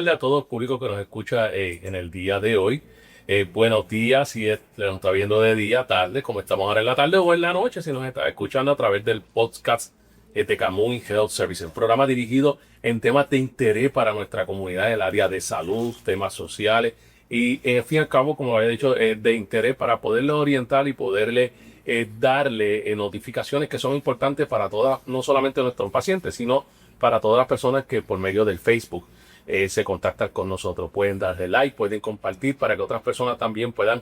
tardes a todo el público que nos escucha en el día de hoy. Buenos días si nos está viendo de día, tarde, como estamos ahora en la tarde o en la noche, si nos está escuchando a través del podcast de Camuy Health Services, un programa dirigido en temas de interés para nuestra comunidad en el área de salud, temas sociales y, al fin y al cabo, como había dicho, de interés para poderle orientar y poderle darle notificaciones que son importantes para todas, no solamente nuestros pacientes, sino para todas las personas que por medio del Facebook se contactan con nosotros. Pueden darle like, pueden compartir para que otras personas también puedan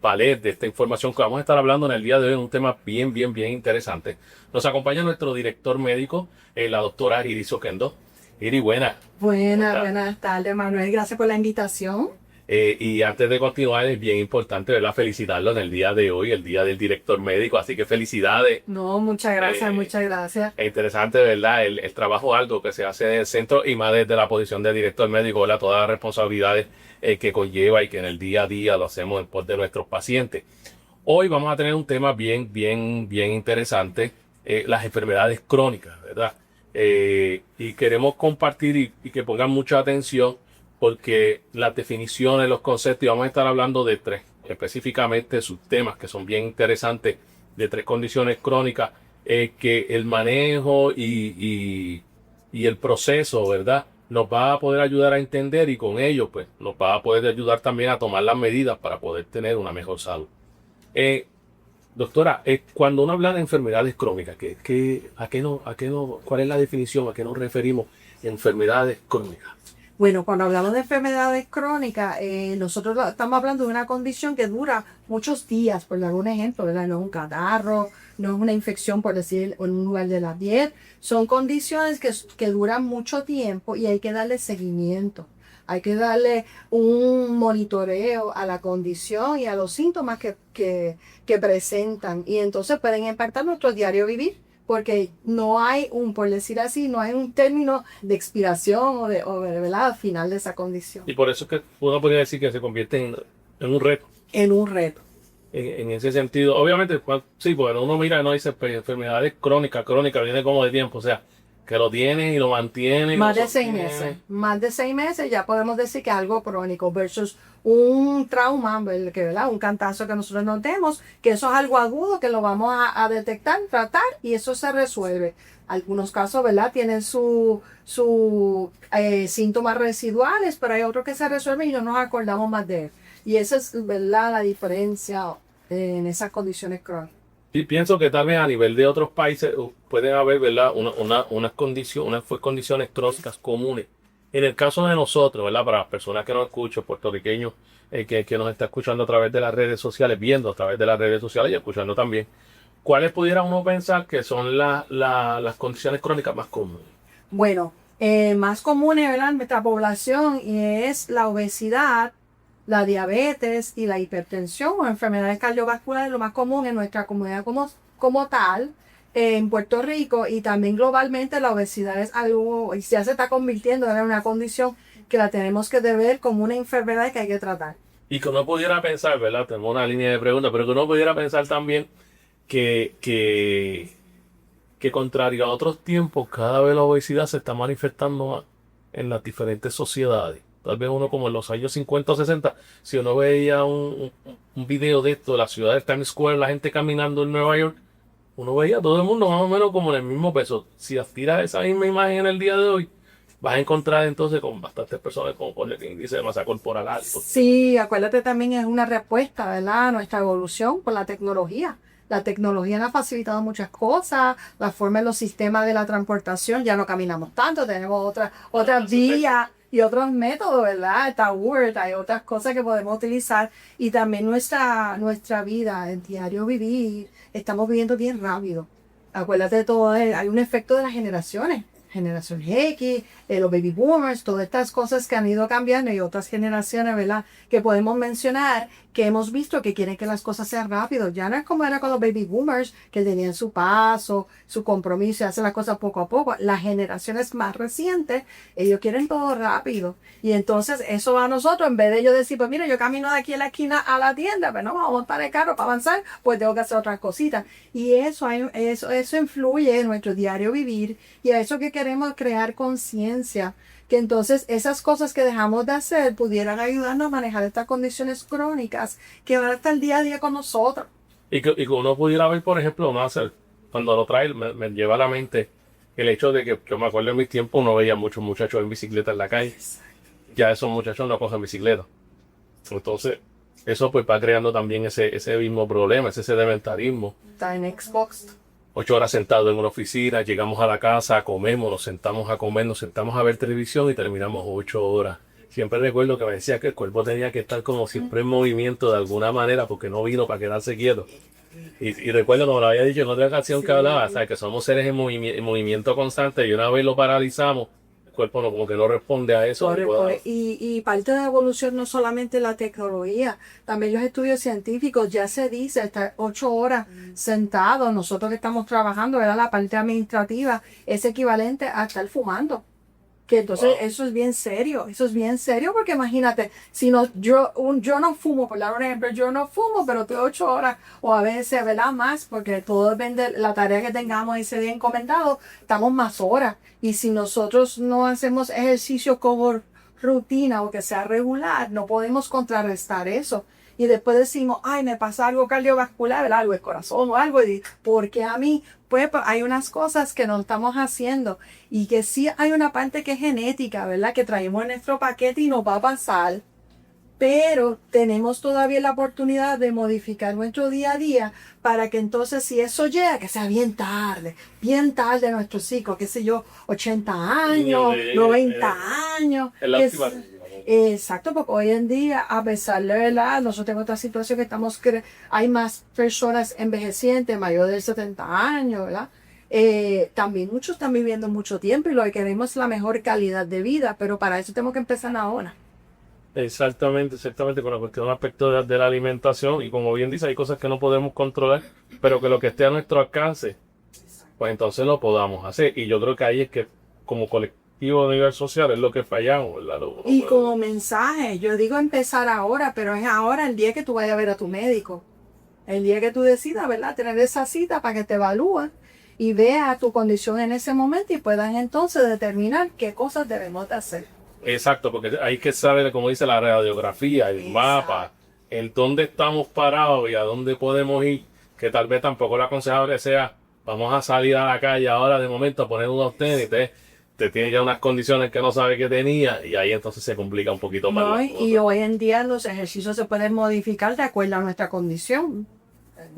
valer de esta información que vamos a estar hablando en el día de hoy, un tema bien interesante. Nos acompaña nuestro director médico, la doctora Iris Oquendo. Iris, buena. Buenas tardes, Manuel. Gracias por la invitación. Y antes de continuar, es bien importante, ¿verdad?, felicitarlo en el día de hoy, el día del director médico, así que felicidades. No, muchas gracias. Es interesante, ¿verdad?, el trabajo alto que se hace en el centro y más desde la posición de director médico, ¿verdad?, todas las responsabilidades que conlleva y que en el día a día lo hacemos en pos de nuestros pacientes. Hoy vamos a tener un tema bien interesante, las enfermedades crónicas, ¿verdad? Y queremos compartir y que pongan mucha atención, porque las definiciones, los conceptos, y vamos a estar hablando de tres, específicamente subtemas que son bien interesantes, de tres condiciones crónicas, que el manejo y el proceso, ¿verdad?, nos va a poder ayudar a entender, y con ello, pues, nos va a poder ayudar también a tomar las medidas para poder tener una mejor salud. Doctora, cuando uno habla de enfermedades crónicas, ¿cuál es la definición? ¿A qué nos referimos en enfermedades crónicas? Bueno, cuando hablamos de enfermedades crónicas, nosotros estamos hablando de una condición que dura muchos días, por dar un ejemplo, ¿verdad? No es un catarro, no es una infección, por decir, en un lugar de la piel. Son condiciones que duran mucho tiempo y hay que darle seguimiento. Hay que darle un monitoreo a la condición y a los síntomas que presentan. Y entonces pueden impactar nuestro diario vivir, porque no hay por decir así, no hay un término de expiración ¿verdad?, al final de esa condición. Y por eso es que uno podría decir que se convierte en un reto. En un reto. En ese sentido, obviamente, sí, porque uno mira y no dice pues, enfermedades crónicas, viene como de tiempo, o sea, que lo tienen y lo mantienen. Más de 6 meses. Más de 6 meses ya podemos decir que es algo crónico versus un trauma, ¿verdad? Un cantazo que nosotros notemos, que eso es algo agudo que lo vamos a detectar, tratar y eso se resuelve. Algunos casos, ¿verdad?, tienen sus síntomas residuales, pero hay otros que se resuelven y no nos acordamos más de él. Y esa es, ¿verdad?, la diferencia en esas condiciones crónicas. Sí, pienso que tal vez a nivel de otros países pueden haber, ¿verdad?, unas condiciones crónicas comunes. En el caso de nosotros, ¿verdad?, para las personas que nos escuchan, puertorriqueños, que nos está escuchando a través de las redes sociales, viendo a través de las redes sociales y escuchando también, ¿cuáles pudiera uno pensar que son las condiciones crónicas más comunes? Bueno, más comunes, ¿verdad?, en nuestra población es la obesidad, la diabetes y la hipertensión o enfermedades cardiovasculares, lo más común en nuestra comunidad como tal, en Puerto Rico, y también globalmente la obesidad es algo, y ya se está convirtiendo en una condición que la tenemos que ver como una enfermedad que hay que tratar. Y que uno pudiera pensar, ¿verdad?, tenemos una línea de preguntas, pero que uno pudiera pensar también que contrario a otros tiempos, cada vez la obesidad se está manifestando más en las diferentes sociedades. Tal vez uno como en los años 50 o 60, si uno veía un video de esto, la ciudad de Times Square, la gente caminando en Nueva York, uno veía a todo el mundo más o menos como en el mismo peso. Si aspiras esa misma imagen en el día de hoy, vas a encontrar entonces con bastantes personas con el índice de masa corporal alto. Sí, acuérdate, también es una respuesta, ¿verdad?, a nuestra evolución por la tecnología. La tecnología nos ha facilitado muchas cosas, la forma en los sistemas de la transportación, ya no caminamos tanto, tenemos otras vías y otros métodos, ¿verdad? Está Uber, hay otras cosas que podemos utilizar, y también nuestra vida, el diario vivir, estamos viviendo bien rápido. Acuérdate de todo, hay un efecto de las generaciones. Generación X, los baby boomers, todas estas cosas que han ido cambiando, y otras generaciones, ¿verdad?, que podemos mencionar, que hemos visto que quieren que las cosas sean rápido. Ya no es como era con los baby boomers, que tenían su paso, su compromiso y hacen las cosas poco a poco. Las generaciones más recientes, ellos quieren todo rápido. Y entonces eso va a nosotros, en vez de yo decir, pues mira, yo camino de aquí a la esquina a la tienda, pero no, vamos a montar el carro para avanzar, pues tengo que hacer otras cositas. Y eso influye en nuestro diario vivir, y a eso que queremos crear conciencia, que entonces esas cosas que dejamos de hacer pudieran ayudarnos a manejar estas condiciones crónicas que van a estar día a día con nosotros. Y que uno pudiera ver, por ejemplo, uno hacer, cuando lo trae, me lleva a la mente el hecho de que yo me acuerdo en mis tiempos uno veía muchos muchachos en bicicleta en la calle. Ya esos muchachos no cogen bicicleta. Entonces, eso pues va creando también ese mismo problema, ese sedentarismo. Está en Xbox. 8 horas sentados en una oficina, llegamos a la casa, comemos, nos sentamos a comer, nos sentamos a ver televisión y terminamos 8 horas. Siempre recuerdo que me decía que el cuerpo tenía que estar como siempre en movimiento de alguna manera porque no vino para quedarse quieto. Y recuerdo como lo había dicho en otra ocasión que hablaba, ¿sabes? Que somos seres en movimiento constante y una vez lo paralizamos, el cuerpo no, como que no responde a eso. Y parte de la evolución no solamente la tecnología, también los estudios científicos, ya se dice, estar 8 horas sentados, nosotros que estamos trabajando, ¿verdad? La parte administrativa es equivalente a estar fumando. Que entonces eso es bien serio porque imagínate, si no, yo no fumo, por dar un ejemplo, yo no fumo, pero estoy 8 horas o a veces, ¿verdad? Más, porque todo depende de la tarea que tengamos ese día encomendado, estamos más horas. Y si nosotros no hacemos ejercicio como rutina o que sea regular, no podemos contrarrestar eso. Y después decimos, ay, me pasa algo cardiovascular, ¿verdad? Algo del corazón o algo, y ¿por qué a mí? Pues hay unas cosas que no estamos haciendo y que sí hay una parte que es genética, ¿verdad? Que traemos en nuestro paquete y nos va a pasar, pero tenemos todavía la oportunidad de modificar nuestro día a día para que entonces si eso llega, que sea bien tarde nuestro ciclo, qué sé yo, 80 años, 90 años. Es la última. Exacto, porque hoy en día, a pesar de verdad, nosotros tenemos otra situación que hay más personas envejecientes, mayores de 70 años, ¿verdad? También muchos están viviendo mucho tiempo y lo que queremos es la mejor calidad de vida, pero para eso tenemos que empezar ahora. Exactamente, con la cuestión aspecto de la alimentación y como bien dice, hay cosas que no podemos controlar, pero que lo que esté a nuestro alcance, pues entonces lo podamos hacer. Y yo creo que ahí es que como colectivo a nivel social es lo que fallamos, ¿verdad? Y como mensaje, yo digo empezar ahora, pero es ahora el día que tú vayas a ver a tu médico. El día que tú decidas, ¿verdad? Tener esa cita para que te evalúen y vea tu condición en ese momento y puedan entonces determinar qué cosas debemos de hacer. Exacto, porque hay que saber, como dice la radiografía, el mapa, en dónde estamos parados y a dónde podemos ir, que tal vez tampoco lo aconsejable sea, vamos a salir a la calle ahora de momento a poner unos tenis, te tiene ya unas condiciones que no sabe que tenía y ahí entonces se complica un poquito más. No, y hoy en día los ejercicios se pueden modificar de acuerdo a nuestra condición.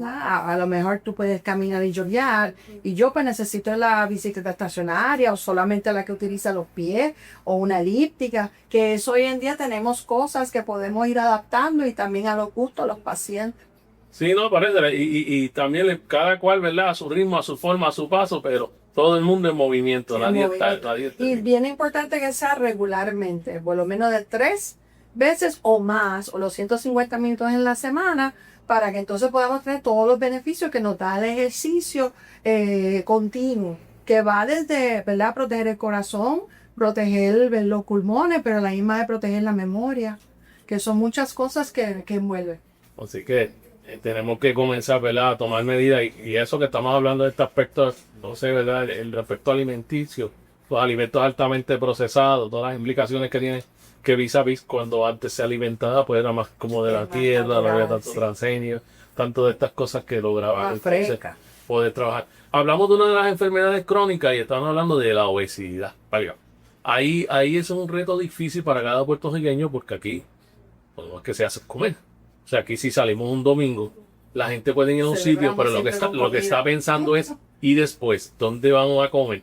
A lo mejor tú puedes caminar y joggear y yo pues necesito la bicicleta estacionaria o solamente la que utiliza los pies o una elíptica, que eso hoy en día tenemos cosas que podemos ir adaptando y también a los gustos de los pacientes. Sí, no, parece, y también cada cual, ¿verdad? A su ritmo, a su forma, a su paso, pero todo el mundo en movimiento, nadie está. Y bien importante que sea regularmente, por lo menos de 3 veces o más, o los 150 minutos en la semana, para que entonces podamos tener todos los beneficios que nos da el ejercicio continuo, que va desde, ¿verdad?, proteger el corazón, proteger los pulmones, pero la misma de proteger la memoria, que son muchas cosas que envuelven. Así que tenemos que comenzar, ¿verdad?, a tomar medidas y eso que estamos hablando de este aspecto, no sé, ¿verdad?, el aspecto alimenticio, los alimentos altamente procesados, todas las implicaciones que tienen, que vis a vis cuando antes se alimentaba, pues era más como de la tierra, no había tanto transgenio, tanto de estas cosas que lograban poder trabajar. Hablamos de una de las enfermedades crónicas y estamos hablando de la obesidad. Ahí es un reto difícil para cada puertorriqueño porque aquí, pues, no es que se hace comer. O sea, aquí si salimos un domingo, la gente puede ir a un sitio, pero lo que está pensando es, ¿y después? ¿Dónde vamos a comer?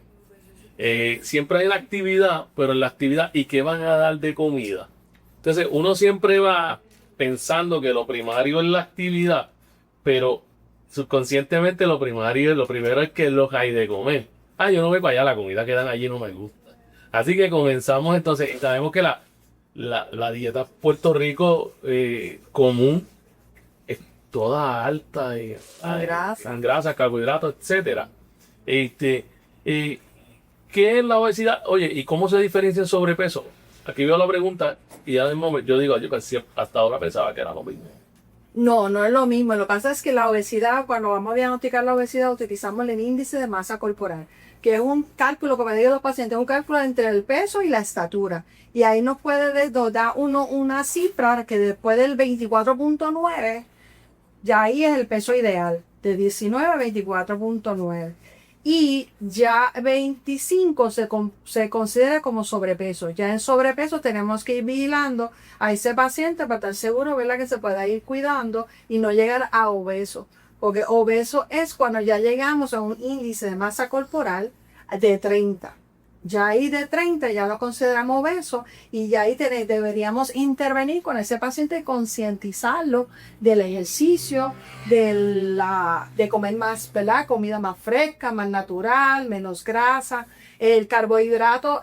Siempre hay la actividad, pero en la actividad, ¿y qué van a dar de comida? Entonces, uno siempre va pensando que lo primario es la actividad, pero subconscientemente lo primero es que es lo que hay de comer. Yo no voy para allá, la comida que dan allí no me gusta. Así que comenzamos entonces, y sabemos que la dieta Puerto Rico común es toda alta en grasa, carbohidratos, etcétera. ¿Qué es la obesidad? Oye, ¿y cómo se diferencia el sobrepeso? Aquí veo la pregunta y ya de momento yo digo, hasta ahora pensaba que era lo mismo. No, no es lo mismo. Lo que pasa es que la obesidad, cuando vamos a diagnosticar la obesidad, utilizamos el índice de masa corporal, que es un cálculo que me dio los pacientes, un cálculo entre el peso y la estatura. Y ahí nos puede dar uno una cifra que después del 24.9, ya ahí es el peso ideal, de 19 a 24.9. Y ya 25 se considera como sobrepeso. Ya en sobrepeso tenemos que ir vigilando a ese paciente para estar seguro, ¿verdad?, que se pueda ir cuidando y no llegar a obeso. Porque obeso es cuando ya llegamos a un índice de masa corporal de 30. Ya ahí de 30 ya lo consideramos obeso y ya ahí deberíamos intervenir con ese paciente y concientizarlo del ejercicio, de comer más, ¿verdad?, comida más fresca, más natural, menos grasa. El carbohidrato,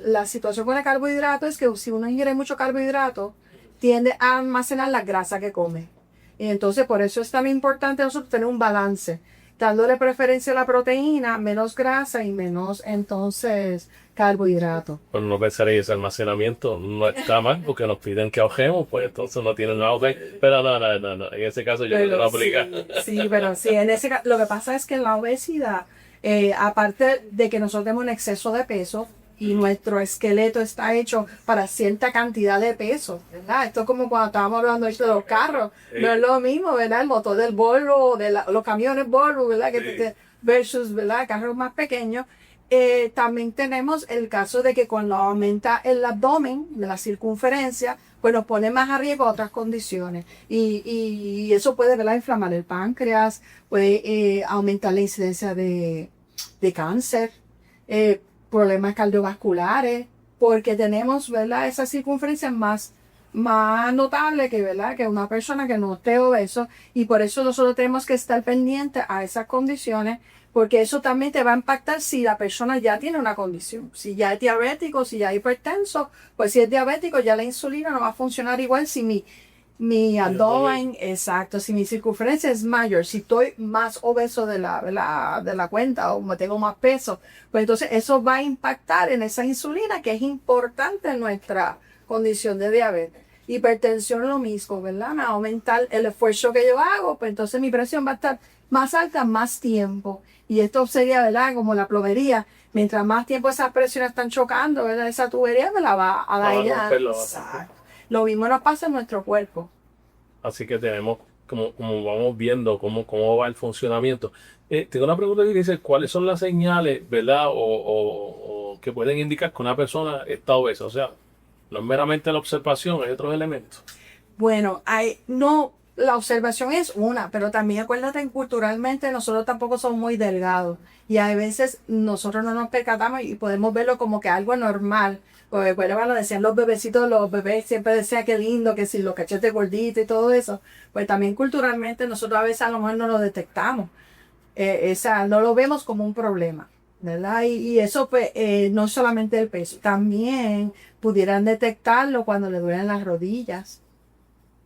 la situación con el carbohidrato es que si uno ingiere mucho carbohidrato, tiende a almacenar la grasa que come. Y entonces por eso es tan importante nosotros tener un balance, dándole preferencia a la proteína, menos grasa y menos entonces carbohidrato. Pues no pensaréis ese almacenamiento no está mal porque nos piden que ahogemos, pues entonces no tienen nada, ok. Pero no, en ese caso yo no lo aplica. Sí, pero sí, en ese caso, lo que pasa es que la obesidad, aparte de que nosotros tenemos un exceso de peso, y nuestro esqueleto está hecho para cierta cantidad de peso, ¿verdad? Esto es como cuando estábamos hablando de los carros, no es lo mismo, ¿verdad? El motor del Volvo, los camiones Volvo, ¿verdad? Versus, ¿verdad?, carros más pequeños. También tenemos el caso de que cuando aumenta el abdomen, de la circunferencia, pues nos pone más a riesgo otras condiciones. Y eso puede, ¿verdad?, inflamar el páncreas, puede aumentar la incidencia de cáncer, problemas cardiovasculares, porque tenemos, ¿verdad?, esa circunferencia más notable que, ¿verdad?, que una persona que no esté obeso, y por eso nosotros tenemos que estar pendientes a esas condiciones, porque eso también te va a impactar si la persona ya tiene una condición. Si ya es diabético, si ya es hipertenso, pues si es diabético ya la insulina no va a funcionar igual si mi abdomen, exacto, si mi circunferencia es mayor, si estoy más obeso de la cuenta o me tengo más peso, pues entonces eso va a impactar en esa insulina que es importante en nuestra condición de diabetes. Hipertensión lo mismo, ¿verdad? Me va a aumentar el esfuerzo que yo hago, pues entonces mi presión va a estar más alta más tiempo. Y esto sería, ¿verdad?, como la plomería. Mientras más tiempo esas presiones están chocando, ¿verdad?, esa tubería me la va a dañar. Lo mismo nos pasa en nuestro cuerpo. Así que tenemos, como vamos viendo cómo va el funcionamiento. Tengo una pregunta que dice, ¿cuáles son las señales, verdad, o que pueden indicar que una persona está obesa? O sea, no es meramente la observación, hay otros elementos. Bueno, la observación es una, pero también acuérdate, culturalmente nosotros tampoco somos muy delgados y a veces nosotros no nos percatamos y podemos verlo como que algo normal. Porque bueno, decían los bebecitos, los bebés siempre decían qué lindo, que si los cachetes gorditos y todo eso. Pues también culturalmente nosotros a veces a lo mejor no lo detectamos. No lo vemos como un problema, ¿verdad? Y eso pues no solamente el peso, también pudieran detectarlo cuando le duelen las rodillas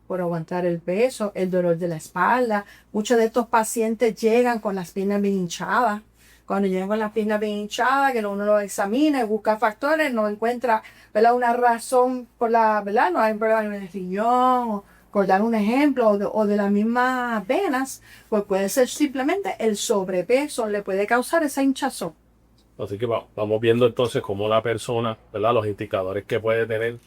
por aguantar el peso, el dolor de la espalda. Muchos de estos pacientes llegan con las piernas bien hinchadas. Cuando llegan con las piernas bien hinchadas, que uno lo examina y busca factores, no encuentra, ¿verdad?, una razón por ¿verdad? No hay problema en el riñón, por dar un ejemplo, o de las mismas venas, pues puede ser simplemente el sobrepeso, le puede causar esa hinchazón. Así que vamos viendo entonces cómo la persona, ¿verdad?, los indicadores que puede tener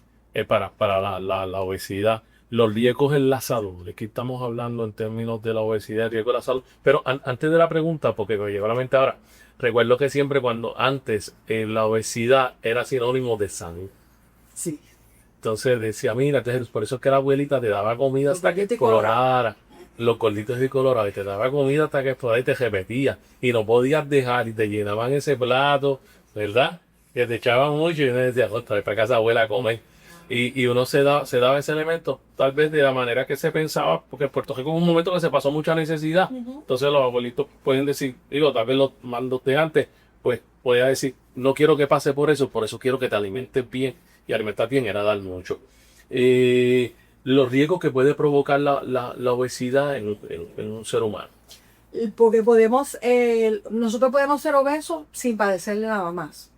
para la obesidad. Los riesgos en la salud, aquí estamos hablando en términos de la obesidad, riesgo de la salud. Pero antes de la pregunta, porque me llegó a la mente ahora, recuerdo que siempre cuando antes la obesidad era sinónimo de salud. Sí. Entonces decía, mira, entonces, por eso es que la abuelita te daba comida hasta que colorara, los gorditos y colorados, y te daba comida hasta que por ahí te repetía, y no podías dejar, y te llenaban ese plato, ¿verdad? Que te echaban mucho, y uno decía, otra vez para casa abuela a comer. Y uno se daba ese elemento, tal vez de la manera que se pensaba, porque en Puerto Rico hubo un momento que se pasó mucha necesidad. Entonces los abuelitos pueden decir, tal vez los mandos de antes, pues podía decir, no quiero que pase por eso quiero que te alimentes bien. Y alimentar bien era dar mucho. Los riesgos que puede provocar la obesidad en un ser humano. Porque nosotros podemos ser obesos sin padecerle nada más.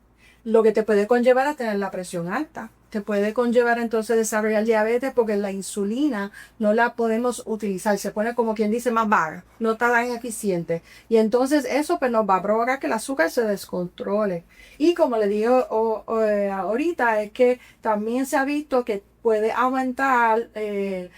Lo que te puede conllevar a tener la presión alta, te puede conllevar entonces desarrollar diabetes porque la insulina no la podemos utilizar, se pone como quien dice más vaga, no está tan eficiente. Y entonces eso pues nos va a provocar que el azúcar se descontrole. Y como le digo ahorita, es que también se ha visto que puede aumentar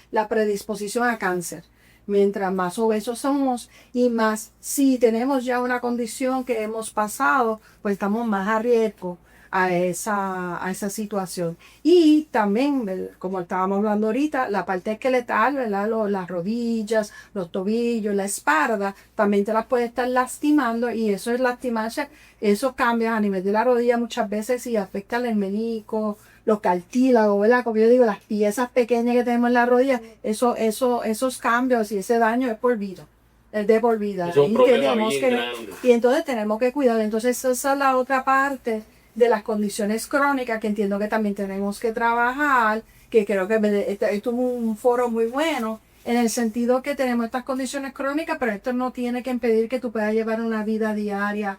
la predisposición a cáncer. Mientras más obesos somos y más si tenemos ya una condición que hemos pasado, pues estamos más a riesgo a esa situación. Y también, como estábamos hablando ahorita, la parte esqueletal, ¿verdad? Las rodillas, los tobillos, la espalda, también te las puede estar lastimando y eso es lastimarse, esos cambios a nivel de la rodilla muchas veces y afectan el menisco, los cartílagos, ¿verdad? Como yo digo, las piezas pequeñas que tenemos en la rodilla, esos cambios y ese daño es por vida. Es de por vida. Es un y, problema bien grande. y entonces tenemos que cuidar. Entonces esa es la otra parte de las condiciones crónicas que entiendo que también tenemos que trabajar, que creo que esto es un foro muy bueno, en el sentido que tenemos estas condiciones crónicas, pero esto no tiene que impedir que tú puedas llevar una vida diaria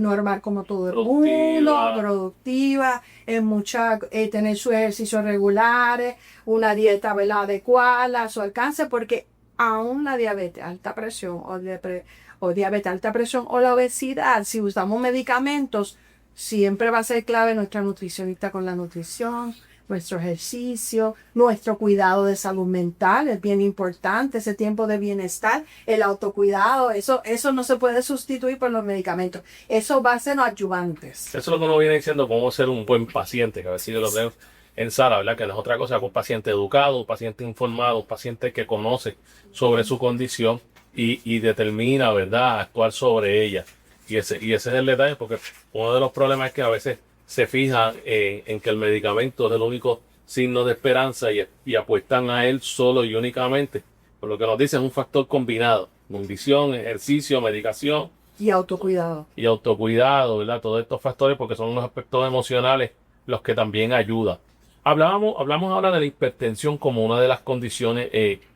normal como todo el mundo, productiva, tener sus ejercicios regulares, una dieta, ¿verdad?, adecuada a su alcance, porque aún la diabetes, alta presión o diabetes, alta presión o la obesidad, si usamos medicamentos, siempre va a ser clave nuestra nutricionista con la nutrición, nuestro ejercicio, nuestro cuidado de salud mental, es bien importante, ese tiempo de bienestar, el autocuidado, eso no se puede sustituir por los medicamentos, eso va a ser los ayudantes. Eso es lo que uno viene diciendo, cómo ser un buen paciente, que a veces yo lo veo en sala, ¿verdad? Que no es otra cosa que un paciente educado, un paciente informado, un paciente que conoce sobre su condición y determina, ¿verdad?, actuar sobre ella. Y ese es el detalle, porque uno de los problemas es que a veces se fijan en que el medicamento es el único signo de esperanza y apuestan a él solo y únicamente. Por lo que nos dicen, es un factor combinado: nutrición, ejercicio, medicación. Y autocuidado. Y autocuidado, ¿verdad? Todos estos factores, porque son unos aspectos emocionales los que también ayudan. Hablamos ahora de la hipertensión como una de las condiciones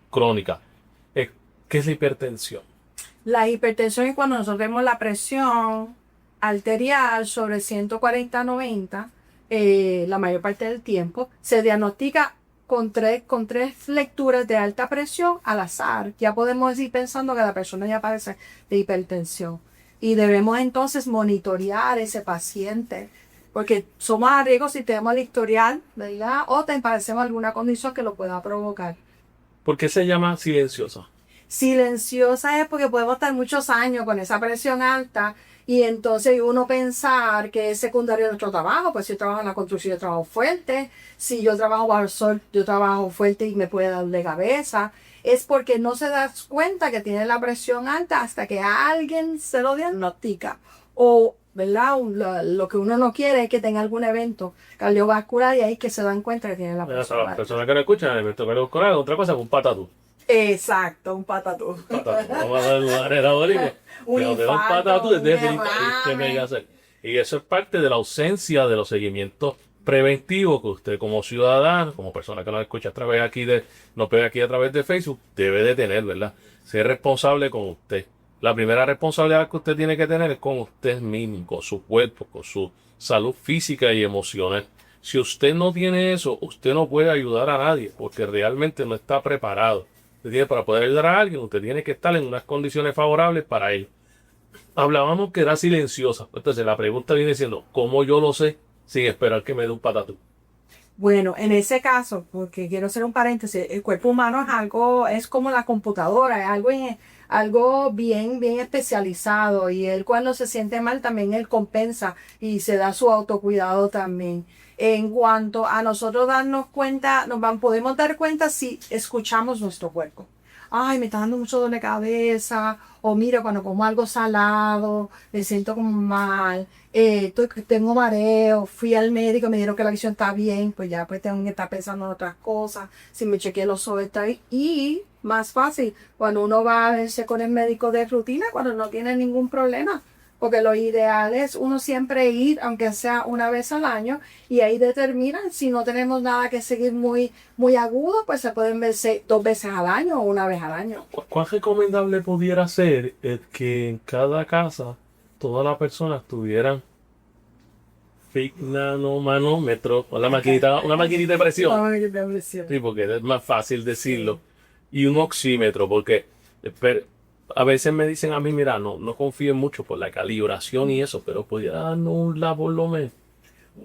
crónicas. ¿Qué es la hipertensión? La hipertensión es cuando nosotros vemos la presión arterial sobre 140/90, la mayor parte del tiempo, se diagnostica con tres lecturas de alta presión al azar. Ya podemos ir pensando que la persona ya padece de hipertensión. Y debemos entonces monitorear ese paciente, porque somos a riesgo si tenemos el historial, ¿verdad? O te padecemos alguna condición que lo pueda provocar. ¿Por qué se llama silenciosa? Silenciosa es porque podemos estar muchos años con esa presión alta y entonces uno pensar que es secundario a nuestro trabajo. Pues si yo trabajo en la construcción, yo trabajo fuerte. Si yo trabajo bajo el sol, yo trabajo fuerte y me puede dar de cabeza. Es porque no se da cuenta que tiene la presión alta hasta que alguien se lo diagnostica. O, ¿verdad? Lo que uno no quiere es que tenga algún evento cardiovascular y ahí que se dan cuenta que tiene la presión alta. Las personas que no escuchan, el evento cardiovascular es otra cosa que un patatú. Exacto, un patatú. Vamos a dar una bolita. Un infarto, un patatú, ¿qué me iba a hacer? Y eso es parte de la ausencia de los seguimientos preventivos que usted como ciudadano, como persona que nos escucha a través nos ve aquí a través de Facebook, debe de tener, ¿verdad? Ser responsable con usted. La primera responsabilidad que usted tiene que tener es con usted mismo, con su cuerpo, con su salud física y emocional. Si usted no tiene eso, usted no puede ayudar a nadie porque realmente no está preparado. Para poder ayudar a alguien, usted tiene que estar en unas condiciones favorables para ello. Hablábamos que era silenciosa. Entonces la pregunta viene siendo, ¿cómo yo lo sé sin esperar que me dé un patatú? Bueno, en ese caso, porque quiero hacer un paréntesis, el cuerpo humano es como la computadora, es algo bien bien y cuando se siente mal también él compensa y se da su autocuidado también. En cuanto a nosotros darnos cuenta, podemos dar cuenta si escuchamos nuestro cuerpo. Ay, me está dando mucho dolor de cabeza, o mira, cuando como algo salado, me siento como mal, tengo mareo, fui al médico, me dijeron que la visión está bien, pues ya pues tengo que estar pensando en otras cosas, si me chequeé los ojos está bien. Y más fácil, cuando uno va a verse con el médico de rutina, cuando no tiene ningún problema. Porque lo ideal es uno siempre ir, aunque sea una vez al año, y ahí determinan si no tenemos nada que seguir muy agudo, pues se pueden verse 2 veces al año o una vez al año. ¿Cuán recomendable pudiera ser que en cada casa todas las personas tuvieran Scientific Nanomanómetro, una maquinita de presión. Ay, qué depresión. Sí, porque es más fácil decirlo. Y un oxímetro, porque a veces me dicen a mí, mira, no confío mucho por la calibración y eso, pero podría darnos un por lo menos.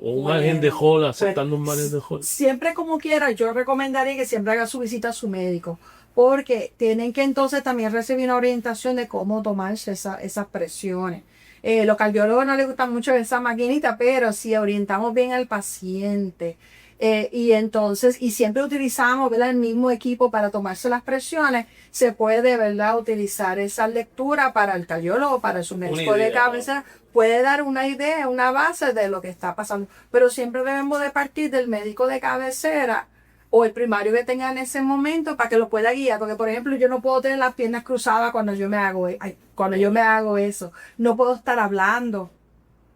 Un margen de Hall, aceptando un margen de Hall. Siempre como quiera, yo recomendaría que siempre haga su visita a su médico, porque tienen que entonces también recibir una orientación de cómo tomarse esas presiones. Los cardiólogos no les gusta mucho esa maquinita, pero si orientamos bien al paciente, y siempre utilizamos, ¿verdad?, el mismo equipo para tomarse las presiones, se puede, ¿verdad?, utilizar esa lectura para el cardiólogo, para su médico de cabecera, puede dar una idea, una base de lo que está pasando, pero siempre debemos de partir del médico de cabecera o el primario que tenga en ese momento para que lo pueda guiar, porque por ejemplo yo no puedo tener las piernas cruzadas cuando yo me hago eso, no puedo estar hablando.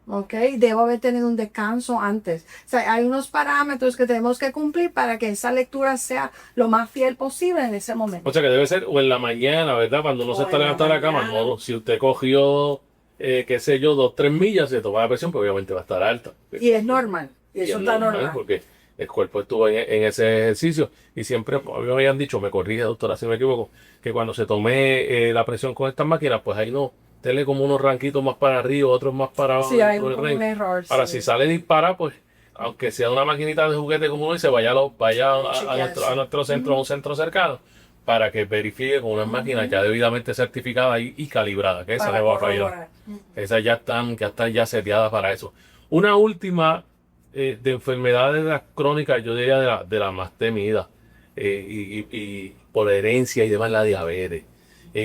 ¿Ok? Debo haber tenido un descanso antes. O sea, hay unos parámetros que tenemos que cumplir para que esa lectura sea lo más fiel posible en ese momento. O sea, que debe ser o en la mañana, ¿verdad? Cuando uno se está levantando de la cama, no, si usted cogió, qué sé yo, 2, 3 millas, se toma la presión, pues obviamente va a estar alta. Y es normal. Y eso está normal. Porque el cuerpo estuvo en ese ejercicio y siempre me habían dicho, me corrige, doctora, si me equivoco, que cuando se tome la presión con estas máquinas, pues ahí no. Tenle como unos ranquitos más para arriba, otros más para abajo. Sí, hay un error. Para si sale dispara, pues, aunque sea una maquinita de juguete como uno dice, vaya a nuestro centro, a un centro cercano, para que verifique con unas máquinas ya debidamente certificadas y calibradas, que esas le va a fallar. Esas ya están ya seteadas para eso. Una última de enfermedades de las crónicas, yo diría de la más temida, y por herencia y demás, la diabetes.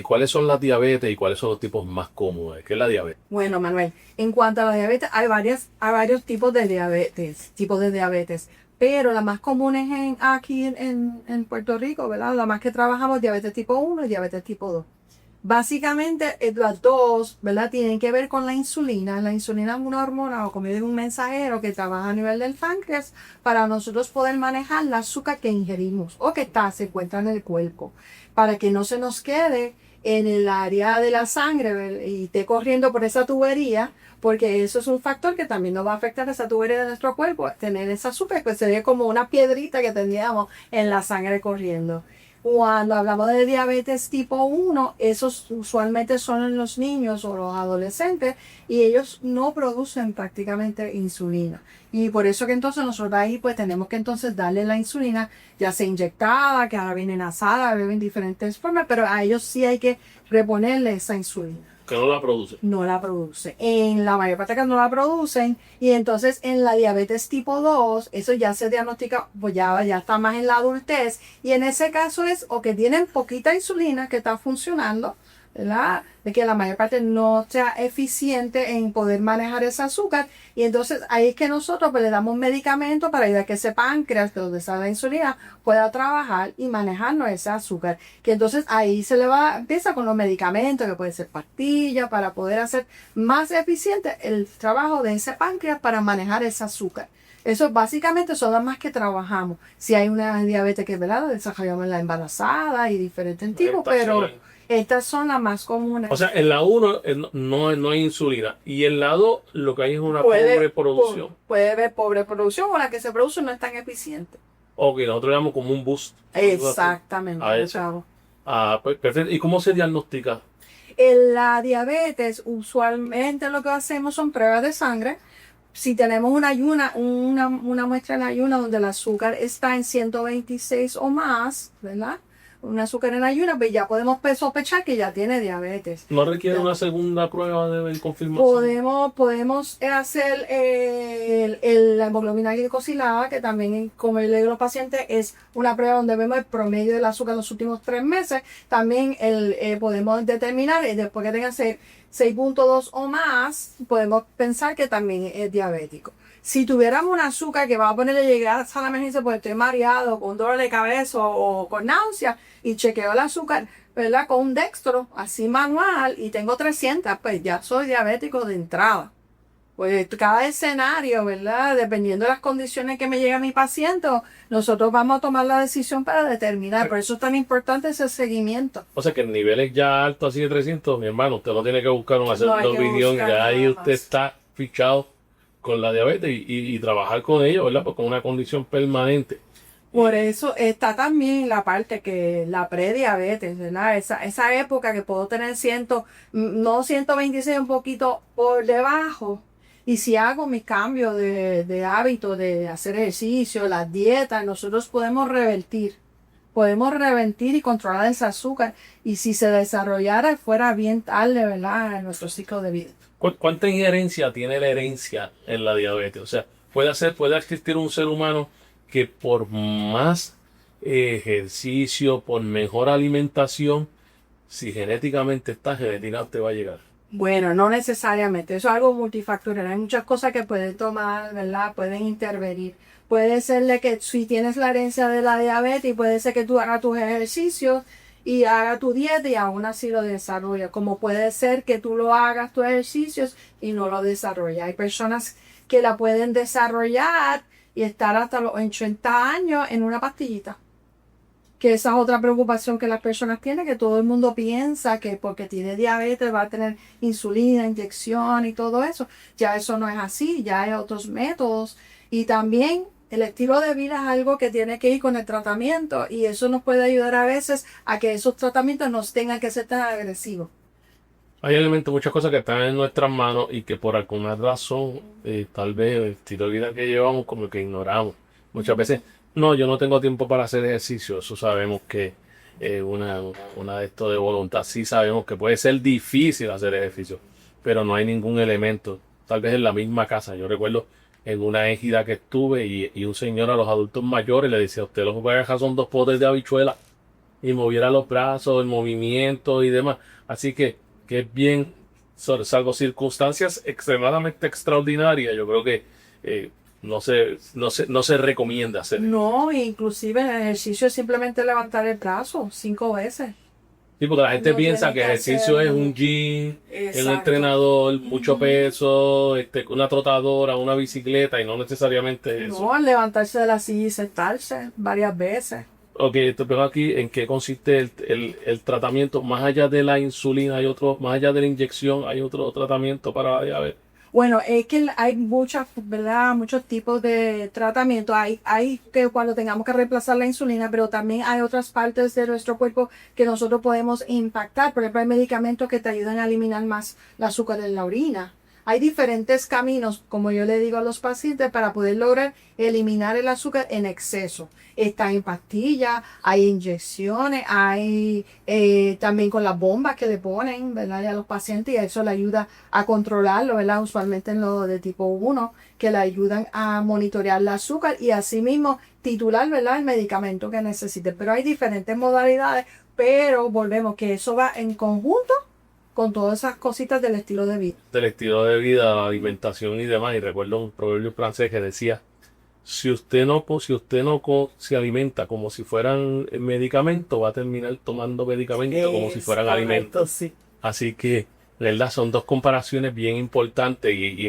¿Cuáles son las diabetes y cuáles son los tipos más comunes? ¿Qué es la diabetes? Bueno, Manuel, en cuanto a la diabetes, hay varios tipos de diabetes, pero la más común es aquí en Puerto Rico, ¿verdad? La más que trabajamos, diabetes tipo 1 y diabetes tipo 2. Básicamente, las dos, ¿verdad?, tienen que ver con la insulina. La insulina es una hormona o como digo, un mensajero que trabaja a nivel del páncreas para nosotros poder manejar el azúcar que ingerimos o que se encuentra en el cuerpo, para que no se nos quede en el área de la sangre y esté corriendo por esa tubería, porque eso es un factor que también nos va a afectar a esa tubería de nuestro cuerpo, tener esa azúcar, pues sería como una piedrita que tendríamos en la sangre corriendo. Cuando hablamos de diabetes tipo 1, esos usualmente son en los niños o los adolescentes y ellos no producen prácticamente insulina. Y por eso que entonces nosotros ahí pues tenemos que entonces darle la insulina, ya sea inyectada, que ahora viene enasada, viene en diferentes formas, pero a ellos sí hay que reponerle esa insulina. Que no la produce. No la produce. En la mayor parte de casos no la producen. Y entonces en la diabetes tipo 2, eso ya se diagnostica, pues ya está más en la adultez. Y en ese caso es o que tienen poquita insulina que está funcionando, ¿verdad?, de que la mayor parte no sea eficiente en poder manejar ese azúcar. Y entonces ahí es que nosotros pues, le damos medicamentos para ayudar a que ese páncreas, de donde sale la insulina, pueda trabajar y manejarnos ese azúcar. Que entonces ahí empieza con los medicamentos, que puede ser pastillas, para poder hacer más eficiente el trabajo de ese páncreas para manejar ese azúcar. Eso básicamente son las más que trabajamos. Si hay una diabetes que, ¿verdad?, desarrollamos en la embarazada y diferentes tipos, pero estas son las más comunes. O sea, en la 1 no hay insulina. Y en la 2 lo que hay es una pobre producción. Puede haber pobre producción o la que se produce no es tan eficiente. Ok, nosotros llamamos como un boost. Exactamente. Pues, perfecto. ¿Y cómo se diagnostica? En la diabetes, usualmente lo que hacemos son pruebas de sangre. Si tenemos una muestra en ayuna donde el azúcar está en 126 o más, ¿verdad?, un azúcar en ayuna, pues ya podemos sospechar que ya tiene diabetes. ¿No requiere una segunda prueba de confirmación? Podemos hacer la hemoglobina glicosilada, que también, como le digo a los pacientes, es una prueba donde vemos el promedio del azúcar en los últimos 3 meses. También podemos determinar, después que tenga 6.2 o más, podemos pensar que también es diabético. Si tuviéramos un azúcar que va a ponerle llegar a la emergencia porque estoy mareado, con dolor de cabeza o con náusea, y chequeo el azúcar, ¿verdad?, con un dextro, así manual, y tengo 300, pues ya soy diabético de entrada. Pues cada escenario, ¿verdad?, dependiendo de las condiciones que me llega mi paciente, nosotros vamos a tomar la decisión para determinar. Por eso es tan importante ese seguimiento. O sea que en niveles ya altos, así de 300, mi hermano, usted no tiene que buscar un hacedor de opinión, ya ahí usted está fichado con la diabetes y trabajar con ello, ¿verdad? Porque es una condición permanente. Por eso está también la parte que la prediabetes, ¿verdad? Esa época que puedo tener no 126, un poquito por debajo. Y si hago mis cambios de hábito, de hacer ejercicio, las dietas, nosotros podemos revertir. Podemos revertir y controlar ese azúcar. Y si se desarrollara, fuera bien tarde, ¿verdad? En nuestro ciclo de vida. ¿Cuánta injerencia tiene la herencia en la diabetes? O sea, puede existir un ser humano que por más ejercicio, por mejor alimentación, si genéticamente está, genéticamente va a llegar. Bueno, no necesariamente, eso es algo multifactorial. Hay muchas cosas que pueden tomar, ¿verdad? Pueden intervenir. Puede ser de que si tienes la herencia de la diabetes, puede ser que tú hagas tus ejercicios y hagas tu dieta y aún así lo desarrollas. Como puede ser que tú lo hagas tus ejercicios y no lo desarrollas. Hay personas que la pueden desarrollar y estar hasta los 80 años en una pastillita. Que esa es otra preocupación que las personas tienen, que todo el mundo piensa que porque tiene diabetes va a tener insulina, inyección y todo eso. Ya eso no es así, ya hay otros métodos. Y también el estilo de vida es algo que tiene que ir con el tratamiento y eso nos puede ayudar a veces a que esos tratamientos no tengan que ser tan agresivos. Hay elementos, muchas cosas que están en nuestras manos y que por alguna razón, tal vez el estilo de vida que llevamos como que ignoramos. Muchas veces, no, yo no tengo tiempo para hacer ejercicio. Eso sabemos que es una de esto de voluntad. Sí sabemos que puede ser difícil hacer ejercicio, pero no hay ningún elemento. Tal vez en la misma casa. Yo recuerdo en una égida que estuve y un señor a los adultos mayores le decía, usted lo que puede dejar son 2 potes de habichuela y moviera los brazos, el movimiento y demás. Así que es bien, salvo circunstancias extremadamente extraordinarias, yo creo que no se recomienda hacer. No, inclusive el ejercicio es simplemente levantar el brazo 5 veces. Sí, porque la gente No piensa que tiene que ejercicio es hacer- un gym, el Exacto. entrenador, mucho peso, una trotadora, una bicicleta y no necesariamente eso. No, levantarse de la silla y sentarse varias veces. Ok, te veo aquí en qué consiste el tratamiento. Más allá de la insulina, más allá de la inyección, hay otro tratamiento para la diabetes. Bueno, es que hay muchas, ¿verdad? Muchos tipos de tratamiento. Hay que cuando tengamos que reemplazar la insulina, pero también hay otras partes de nuestro cuerpo que nosotros podemos impactar. Por ejemplo, hay medicamentos que te ayudan a eliminar más el azúcar en la orina. Hay diferentes caminos, como yo le digo a los pacientes, para poder lograr eliminar el azúcar en exceso. Está en pastillas, hay inyecciones, hay también con las bombas que le ponen, ¿verdad? A los pacientes y eso le ayuda a controlarlo, ¿verdad? Usualmente en lo de tipo 1, que le ayudan a monitorear el azúcar y asimismo titular, ¿verdad? El medicamento que necesite. Pero hay diferentes modalidades, pero volvemos que eso va en conjunto con todas esas cositas del estilo de vida. Del estilo de vida, la alimentación y demás. Y recuerdo un proverbio francés que decía, si usted no se alimenta como si fueran medicamentos, va a terminar tomando medicamentos como si fueran alimentos. Sí. Así que, la verdad, son 2 comparaciones bien importantes y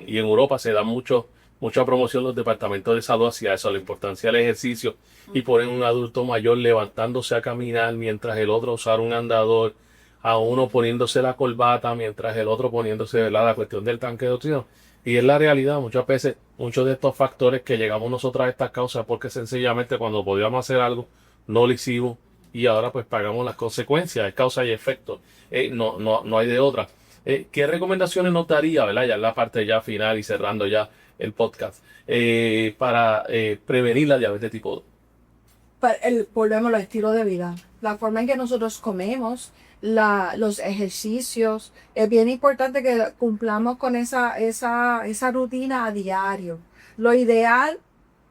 en Europa se da mucha promoción los departamentos de salud hacia eso, la importancia del ejercicio y ponen un adulto mayor levantándose a caminar mientras el otro usar un andador, a uno poniéndose la corbata mientras el otro poniéndose, ¿verdad?, la cuestión del tanque de oxígeno. Y es la realidad, muchas veces, muchos de estos factores que llegamos nosotros a estas causas porque sencillamente cuando podíamos hacer algo, no lo hicimos y ahora pues pagamos las consecuencias, es causa y efecto, no hay de otra. ¿Qué recomendaciones nos daría, ¿verdad?, ya en la parte ya final y cerrando ya el podcast, para prevenir la diabetes tipo 2? Volvemos al estilo de vida. La forma en que nosotros comemos, los ejercicios. Es bien importante que cumplamos con esa rutina a diario. Lo ideal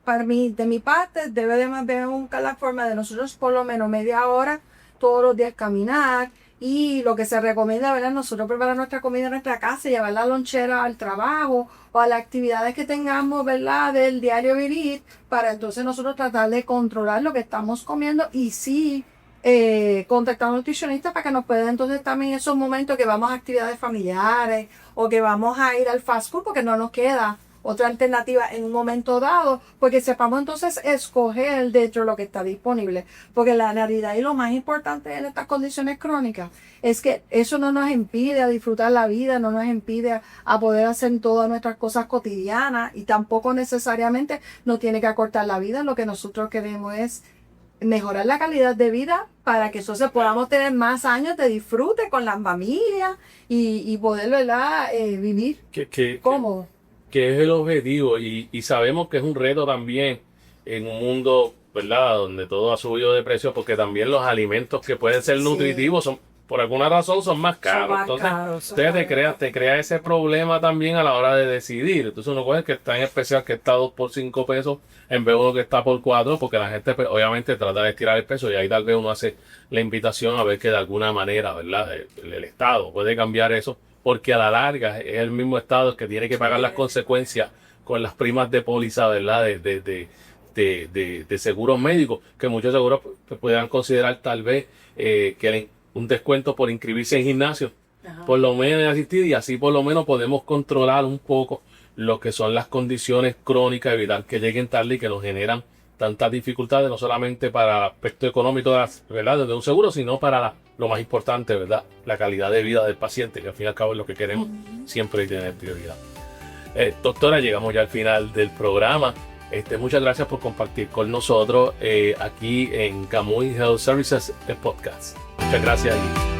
para mí, de mi parte, debe de haber la forma de nosotros por lo menos media hora todos los días caminar. Y lo que se recomienda, ¿verdad? Nosotros preparar nuestra comida en nuestra casa, llevar la lonchera al trabajo o a las actividades que tengamos, ¿verdad? Del diario vivir, para entonces nosotros tratar de controlar lo que estamos comiendo y sí contactar a un nutricionista para que nos pueda entonces también esos momentos que vamos a actividades familiares o que vamos a ir al fast food porque no nos queda otra alternativa en un momento dado, porque sepamos entonces escoger dentro de lo que está disponible. Porque la realidad y lo más importante en estas condiciones crónicas es que eso no nos impide a disfrutar la vida, no nos impide a poder hacer todas nuestras cosas cotidianas y tampoco necesariamente nos tiene que acortar la vida. Lo que nosotros queremos es mejorar la calidad de vida para que entonces podamos tener más años de disfrute con las familias y poder, ¿verdad? Vivir cómodo. Que es el objetivo y sabemos que es un reto también en un mundo, ¿verdad? Donde todo ha subido de precio porque también los alimentos que pueden ser nutritivos son, por alguna razón, son más caros. Entonces, te crea ese problema también a la hora de decidir. Entonces uno coge que está en especial que está 2 por 5 pesos en vez de uno que está por 4, porque la gente pues, obviamente trata de estirar el peso y ahí tal vez uno hace la invitación a ver que de alguna manera, ¿verdad? El Estado puede cambiar eso, porque a la larga es el mismo Estado el que tiene que pagar las consecuencias con las primas de póliza, ¿verdad? De seguros médicos, que muchos seguros pues, puedan considerar tal vez que un descuento por inscribirse en gimnasio, por lo menos en asistir, y así por lo menos podemos controlar un poco lo que son las condiciones crónicas, evitar que lleguen tarde y que nos generan tantas dificultades, no solamente para el aspecto económico, ¿verdad? Desde un seguro, sino para lo más importante, ¿verdad? La calidad de vida del paciente, que al fin y al cabo es lo que queremos siempre tener prioridad. Doctora, llegamos ya al final del programa. Muchas gracias por compartir con nosotros aquí en Camuy Health Services, el podcast. Muchas gracias.